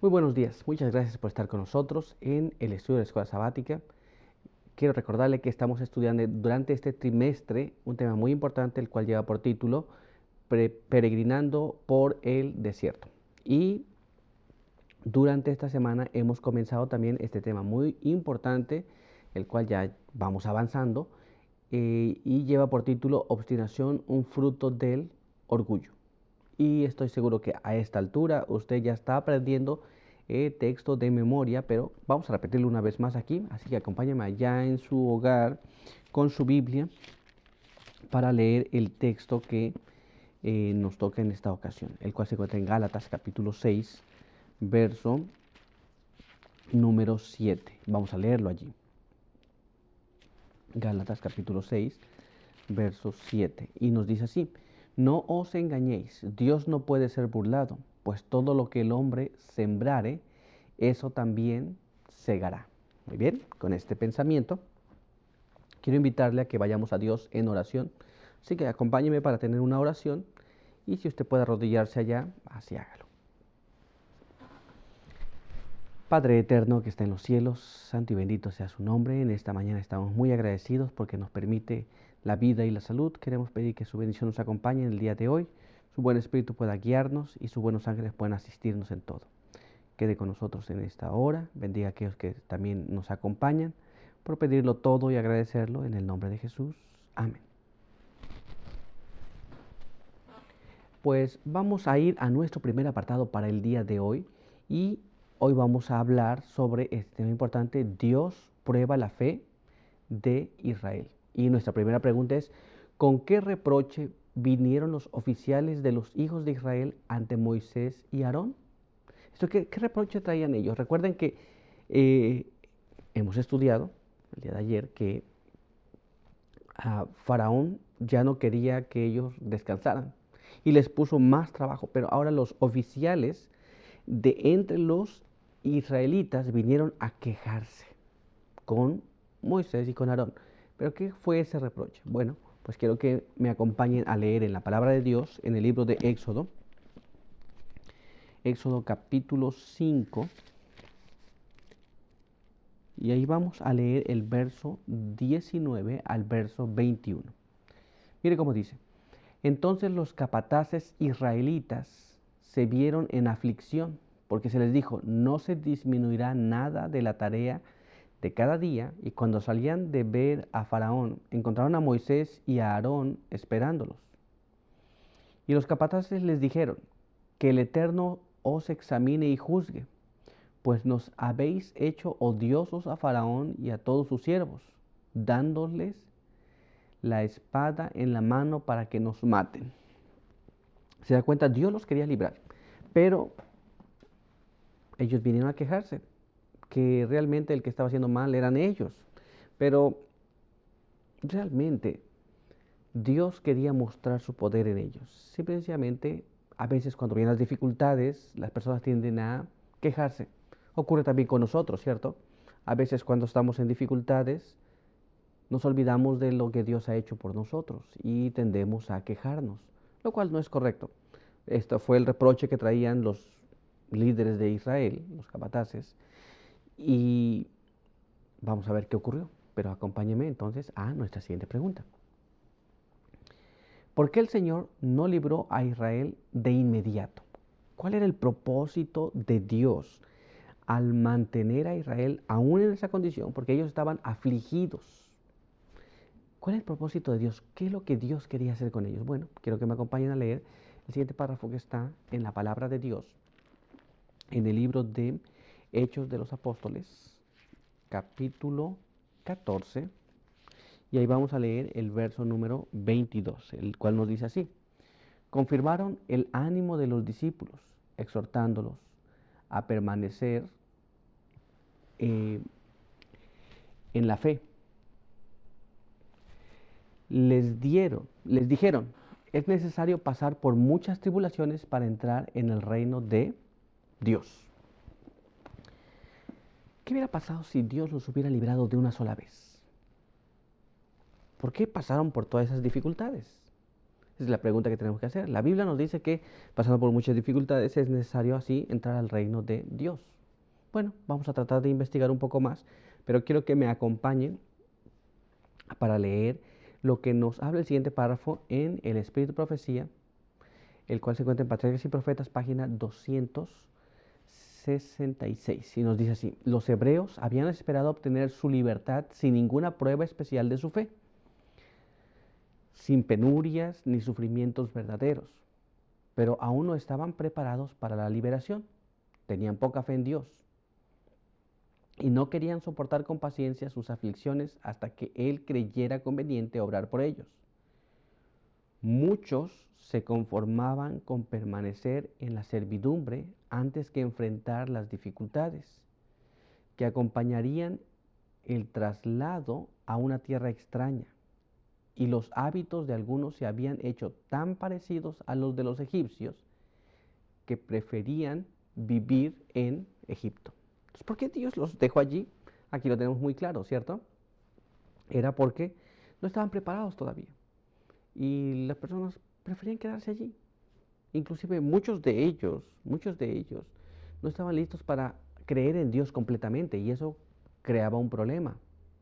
Muy buenos días, muchas gracias por estar con nosotros en el estudio de la Escuela Sabática. Quiero recordarle que estamos estudiando durante este trimestre un tema muy importante, el cual lleva por título Peregrinando por el desierto. Y durante esta semana hemos comenzado también este tema muy importante, el cual ya vamos avanzando, y lleva por título Obstinación, un fruto del orgullo. Y estoy seguro que a esta altura usted ya está aprendiendo texto de memoria, pero vamos a repetirlo una vez más aquí. Así que acompáñame allá en su hogar con su Biblia para leer el texto que nos toca en esta ocasión, el cual se encuentra en Gálatas capítulo 6, verso número 7. Vamos a leerlo allí. Gálatas capítulo 6, verso 7. Y nos dice así: no os engañéis, Dios no puede ser burlado, pues todo lo que el hombre sembrare, eso también segará. Muy bien, con este pensamiento, quiero invitarle a que vayamos a Dios en oración. Así que acompáñeme para tener una oración, y si usted puede arrodillarse allá, así hágalo. Padre eterno que está en los cielos, santo y bendito sea su nombre. En esta mañana estamos muy agradecidos porque nos permite la vida y la salud. Queremos pedir que su bendición nos acompañe en el día de hoy, su buen espíritu pueda guiarnos y sus buenos ángeles puedan asistirnos en todo. Quede con nosotros en esta hora, bendiga a aquellos que también nos acompañan, por pedirlo todo y agradecerlo en el nombre de Jesús. Amén. Pues vamos a ir a nuestro primer apartado para el día de hoy, y hoy vamos a hablar sobre este tema importante: Dios prueba la fe de Israel. Y nuestra primera pregunta es: ¿con qué reproche vinieron los oficiales de los hijos de Israel ante Moisés y Aarón? ¿Qué reproche traían ellos? Recuerden que eh, hemos estudiado el día de ayer que Faraón ya no quería que ellos descansaran y les puso más trabajo, pero ahora los oficiales de entre los israelitas vinieron a quejarse con Moisés y con Aarón. ¿Pero qué fue ese reproche? Bueno, pues quiero que me acompañen a leer en la palabra de Dios, en el libro de Éxodo, Éxodo capítulo 5, y ahí vamos a leer el verso 19 al verso 21. Mire cómo dice: entonces los capataces israelitas se vieron en aflicción, porque se les dijo: no se disminuirá nada de la tarea de cada día. Y cuando salían de ver a Faraón, encontraron a Moisés y a Aarón esperándolos. Y los capataces les dijeron: que el Eterno os examine y juzgue, pues nos habéis hecho odiosos a Faraón y a todos sus siervos, dándoles la espada en la mano para que nos maten. Se da cuenta, Dios los quería librar, pero ellos vinieron a quejarse, que realmente el que estaba haciendo mal eran ellos. Pero realmente Dios quería mostrar su poder en ellos. Simplemente, a veces cuando vienen las dificultades, las personas tienden a quejarse. Ocurre también con nosotros, ¿cierto? A veces cuando estamos en dificultades, nos olvidamos de lo que Dios ha hecho por nosotros y tendemos a quejarnos, lo cual no es correcto. Esto fue el reproche que traían los líderes de Israel, los capataces, y vamos a ver qué ocurrió. Pero acompáñeme entonces a nuestra siguiente pregunta. ¿Por qué el Señor no libró a Israel de inmediato? ¿Cuál era el propósito de Dios al mantener a Israel aún en esa condición? Porque ellos estaban afligidos. ¿Cuál es el propósito de Dios? ¿Qué es lo que Dios quería hacer con ellos? Bueno, quiero que me acompañen a leer el siguiente párrafo que está en la palabra de Dios, en el libro de Hechos de los Apóstoles, capítulo 14, y ahí vamos a leer el verso número 22, el cual nos dice así: confirmaron el ánimo de los discípulos, exhortándolos a permanecer en la fe. Les dijeron: es necesario pasar por muchas tribulaciones para entrar en el reino de Dios. ¿Qué hubiera pasado si Dios los hubiera librado de una sola vez? ¿Por qué pasaron por todas esas dificultades? Esa es la pregunta que tenemos que hacer. La Biblia nos dice que pasando por muchas dificultades es necesario así entrar al reino de Dios. Bueno, vamos a tratar de investigar un poco más, pero quiero que me acompañen para leer lo que nos habla el siguiente párrafo en El Espíritu de Profecía, el cual se encuentra en Patriarcas y Profetas, página 266. Y nos dice así: los hebreos habían esperado obtener su libertad sin ninguna prueba especial de su fe, sin penurias ni sufrimientos verdaderos, pero aún no estaban preparados para la liberación. Tenían poca fe en Dios y no querían soportar con paciencia sus aflicciones hasta que Él creyera conveniente obrar por ellos. Muchos se conformaban con permanecer en la servidumbre antes que enfrentar las dificultades que acompañarían el traslado a una tierra extraña, y los hábitos de algunos se habían hecho tan parecidos a los de los egipcios que preferían vivir en Egipto. Entonces, ¿por qué Dios los dejó allí? Aquí lo tenemos muy claro, ¿cierto? Era porque no estaban preparados todavía y las personas preferían quedarse allí. Inclusive muchos de ellos no estaban listos para creer en Dios completamente, y eso creaba un problema,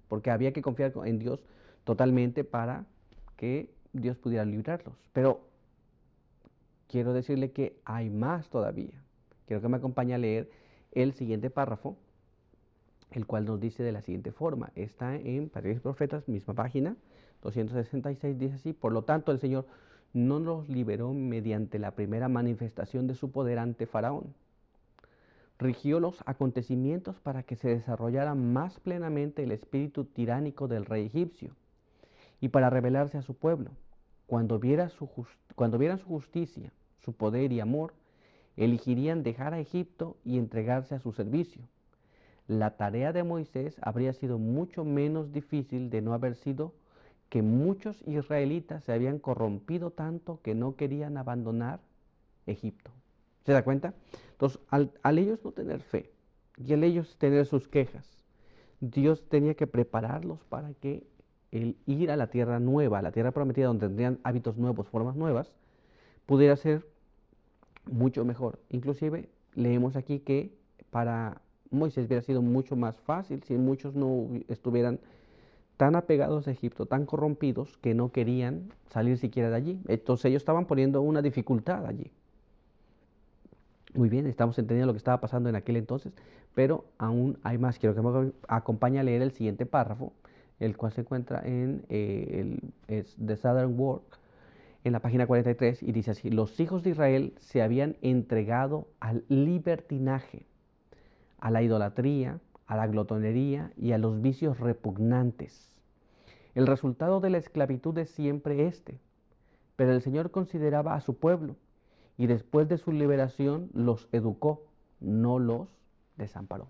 porque había que confiar en Dios totalmente para que Dios pudiera librarlos. Pero quiero decirle que hay más todavía. Quiero que me acompañe a leer el siguiente párrafo, el cual nos dice de la siguiente forma. Está en Patriarcas y Profetas, misma página, 266, dice así: por lo tanto, el Señor no los liberó mediante la primera manifestación de su poder ante Faraón. Rigió los acontecimientos para que se desarrollara más plenamente el espíritu tiránico del rey egipcio y para revelarse a su pueblo. Cuando vieran su justicia, su poder y amor, elegirían dejar a Egipto y entregarse a su servicio. La tarea de Moisés habría sido mucho menos difícil de no haber sido que muchos israelitas se habían corrompido tanto que no querían abandonar Egipto. ¿Se da cuenta? Entonces, al ellos no tener fe y al ellos tener sus quejas, Dios tenía que prepararlos para que el ir a la tierra nueva, a la tierra prometida, donde tendrían hábitos nuevos, formas nuevas, pudiera ser mucho mejor. Inclusive leemos aquí que para Moisés hubiera sido mucho más fácil si muchos no estuvieran tan apegados a Egipto, tan corrompidos, que no querían salir siquiera de allí. Entonces ellos estaban poniendo una dificultad allí. Muy bien, estamos entendiendo lo que estaba pasando en aquel entonces, pero aún hay más. Quiero que me acompañe a leer el siguiente párrafo, el cual se encuentra en The Southern World, en la página 43, y dice así: los hijos de Israel se habían entregado al libertinaje, a la idolatría, a la glotonería y a los vicios repugnantes. El resultado de la esclavitud es siempre este, pero el Señor consideraba a su pueblo y después de su liberación los educó, no los desamparó.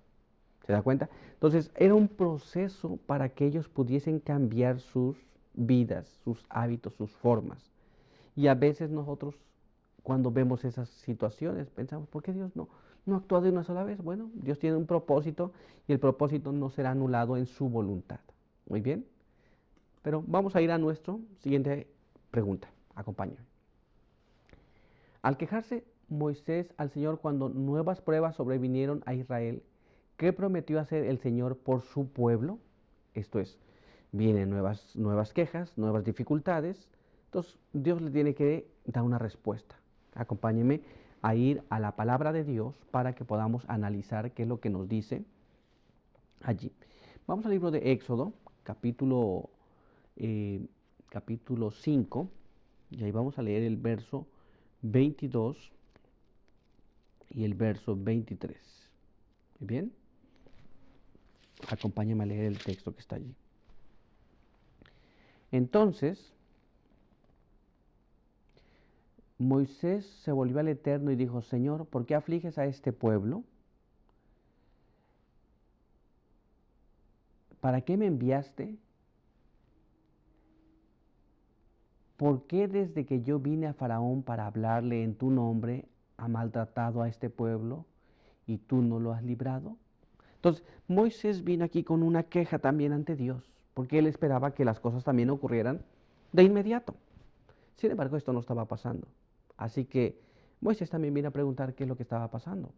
¿Se da cuenta? Entonces era un proceso para que ellos pudiesen cambiar sus vidas, sus hábitos, sus formas. Y a veces nosotros, cuando vemos esas situaciones, pensamos: ¿por qué Dios no actúa de una sola vez? Bueno, Dios tiene un propósito y el propósito no será anulado en su voluntad. Muy bien, pero vamos a ir a nuestra siguiente pregunta. Acompáñame. Al quejarse Moisés al Señor cuando nuevas pruebas sobrevinieron a Israel, ¿qué prometió hacer el Señor por su pueblo? Esto es, vienen nuevas quejas, nuevas dificultades. Entonces Dios le tiene que dar una respuesta. Acompáñeme a ir a la palabra de Dios para que podamos analizar qué es lo que nos dice allí. Vamos al libro de Éxodo, capítulo 5, y ahí vamos a leer el verso 22 y el verso 23. ¿Muy bien? Acompáñame a leer el texto que está allí. Entonces Moisés se volvió al Eterno y dijo: Señor, ¿por qué afliges a este pueblo? ¿Para qué me enviaste? ¿Por qué desde que yo vine a Faraón para hablarle en tu nombre, ha maltratado a este pueblo y tú no lo has librado? Entonces, Moisés vino aquí con una queja también ante Dios, porque él esperaba que las cosas también ocurrieran de inmediato. Sin embargo, esto no estaba pasando. Así que Moisés también viene a preguntar qué es lo que estaba pasando.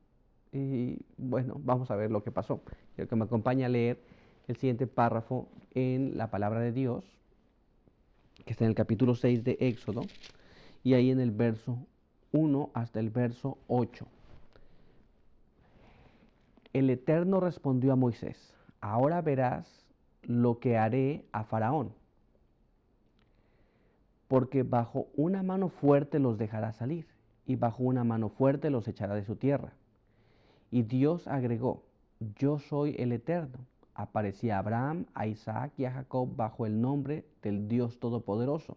Y bueno, vamos a ver lo que pasó. Quiero que me acompañe a leer el siguiente párrafo en la palabra de Dios, que está en el capítulo 6 de Éxodo, y ahí en el verso 1 hasta el verso 8. El Eterno respondió a Moisés: ahora verás lo que haré a Faraón, porque bajo una mano fuerte los dejará salir, y bajo una mano fuerte los echará de su tierra. Y Dios agregó: yo soy el Eterno. Aparecí a Abraham, a Isaac y a Jacob bajo el nombre del Dios Todopoderoso.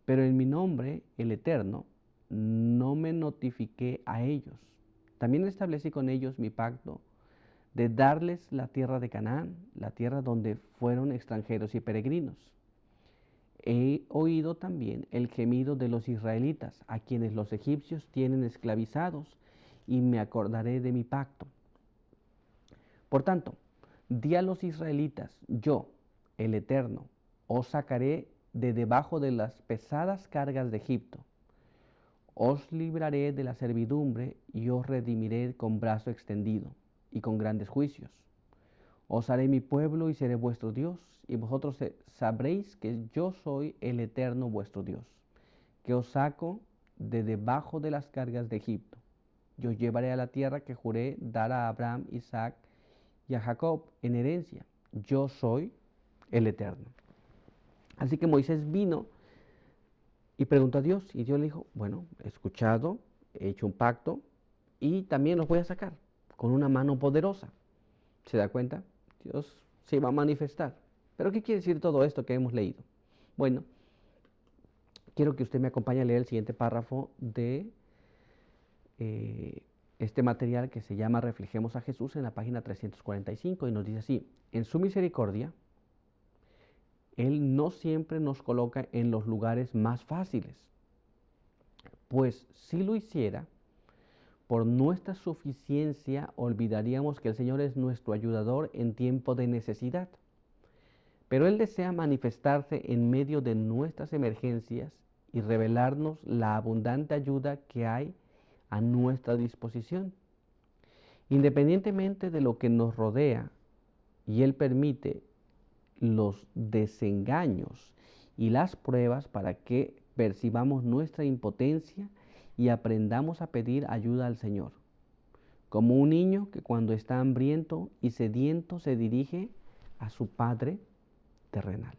Pero en mi nombre, el Eterno, no me notifiqué a ellos. También establecí con ellos mi pacto de darles la tierra de Canaán, la tierra donde fueron extranjeros y peregrinos. He oído también el gemido de los israelitas, a quienes los egipcios tienen esclavizados, y me acordaré de mi pacto. Por tanto, di a los israelitas: yo, el Eterno, os sacaré de debajo de las pesadas cargas de Egipto. Os libraré de la servidumbre y os redimiré con brazo extendido y con grandes juicios. Os haré mi pueblo y seré vuestro Dios, y vosotros sabréis que yo soy el Eterno vuestro Dios, que os saco de debajo de las cargas de Egipto. Yo os llevaré a la tierra que juré dar a Abraham, Isaac y a Jacob en herencia. Yo soy el Eterno. Así que Moisés vino y preguntó a Dios, y Dios le dijo: bueno, he escuchado, he hecho un pacto, y también los voy a sacar con una mano poderosa. ¿Se da cuenta? Dios se va a manifestar. ¿Pero qué quiere decir todo esto que hemos leído? Bueno, quiero que usted me acompañe a leer el siguiente párrafo de este material que se llama Reflejemos a Jesús, en la página 345, y nos dice así: en su misericordia, Él no siempre nos coloca en los lugares más fáciles, pues si lo hiciera, por nuestra suficiencia olvidaríamos que el Señor es nuestro ayudador en tiempo de necesidad. Pero Él desea manifestarse en medio de nuestras emergencias y revelarnos la abundante ayuda que hay a nuestra disposición. Independientemente de lo que nos rodea, y Él permite los desengaños y las pruebas para que percibamos nuestra impotencia y aprendamos a pedir ayuda al Señor, como un niño que cuando está hambriento y sediento se dirige a su Padre terrenal.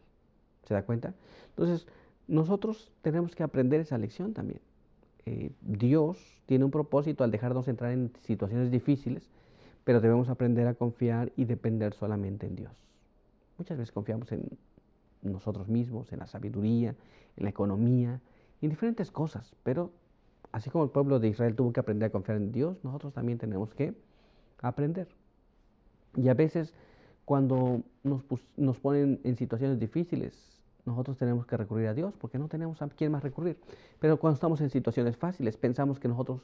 ¿Se da cuenta? Entonces, nosotros tenemos que aprender esa lección también. Dios tiene un propósito al dejarnos entrar en situaciones difíciles, pero debemos aprender a confiar y depender solamente en Dios. Muchas veces confiamos en nosotros mismos, en la sabiduría, en la economía, en diferentes cosas, pero así como el pueblo de Israel tuvo que aprender a confiar en Dios, nosotros también tenemos que aprender. Y a veces cuando nos ponen en situaciones difíciles, nosotros tenemos que recurrir a Dios porque no tenemos a quién más recurrir. Pero cuando estamos en situaciones fáciles, pensamos que nosotros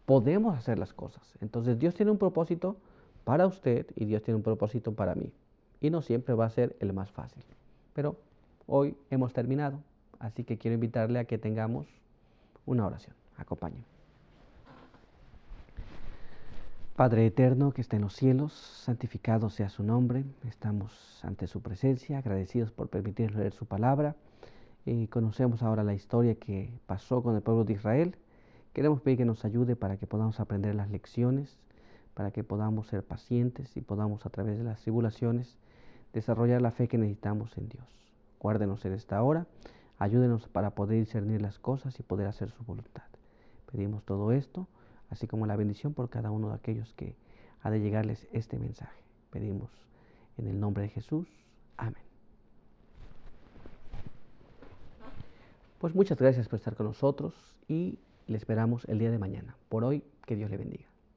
podemos hacer las cosas. Entonces Dios tiene un propósito para usted y Dios tiene un propósito para mí. Y no siempre va a ser el más fácil. Pero hoy hemos terminado, así que quiero invitarle a que tengamos una oración. Acompáñenme. Padre eterno que está en los cielos, santificado sea su nombre. Estamos ante su presencia, agradecidos por permitirnos leer su palabra. Conocemos ahora la historia que pasó con el pueblo de Israel. Queremos pedir que nos ayude para que podamos aprender las lecciones, para que podamos ser pacientes y podamos, a través de las tribulaciones, desarrollar la fe que necesitamos en Dios. Guárdenos en esta hora, ayúdenos para poder discernir las cosas y poder hacer su voluntad. Pedimos todo esto, así como la bendición por cada uno de aquellos que ha de llegarles este mensaje. Pedimos en el nombre de Jesús. Amén. Pues muchas gracias por estar con nosotros y le esperamos el día de mañana. Por hoy, que Dios le bendiga.